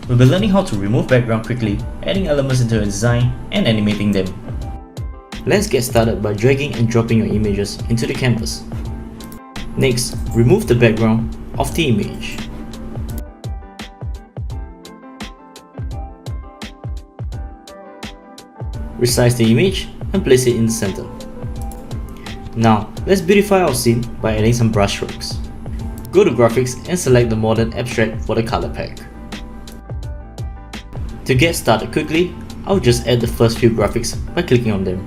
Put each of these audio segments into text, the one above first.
we'll be learning how to remove background quickly, adding elements into your design, and animating them. Let's get started by dragging and dropping your images into the canvas. Next, remove the background of the image. Resize the image and place it in the center. Now, let's beautify our scene by adding some brush strokes. Go to Graphics and select the Modern Abstract for the color pack. To get started quickly, I'll just add the first few graphics by clicking on them.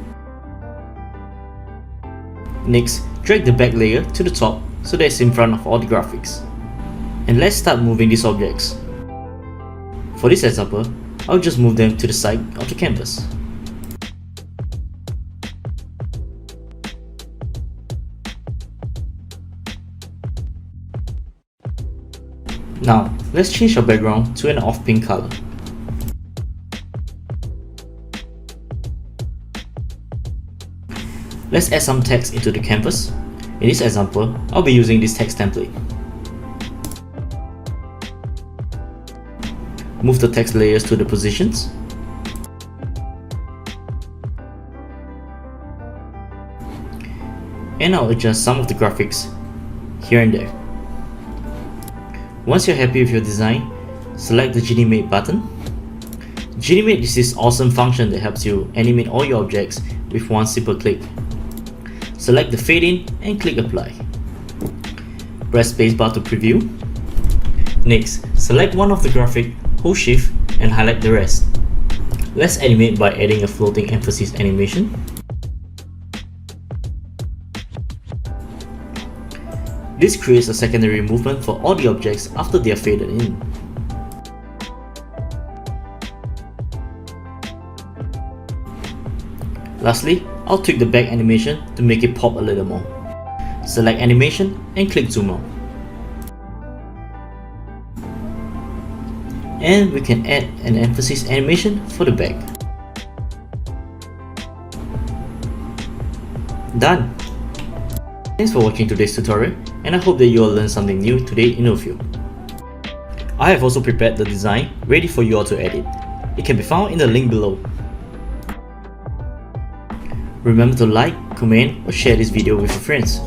Next, drag the back layer to the top so that it's in front of all the graphics. And let's start moving these objects. For this example, I'll just move them to the side of the canvas. Now, let's change our background to an off pink color. Let's add some text into the canvas. In this example, I'll be using this text template. Move the text layers to the positions. And I'll adjust some of the graphics here and there. Once you're happy with your design, select the Genie Made button. Genie Made is this awesome function that helps you animate all your objects with one simple click. Select the fade in and click apply. Press spacebar to preview. Next, select one of the graphic, hold shift and highlight the rest. Let's animate by adding a floating emphasis animation. This creates a secondary movement for all the objects after they are faded in. Lastly, I'll tweak the back animation to make it pop a little more. Select animation and click zoom out. And we can add an emphasis animation for the back. Done! Thanks for watching today's tutorial, and I hope that you all learned something new today in OFFEO. I have also prepared the design ready for you all to edit. It can be found in the link below. Remember to like, comment or share this video with your friends.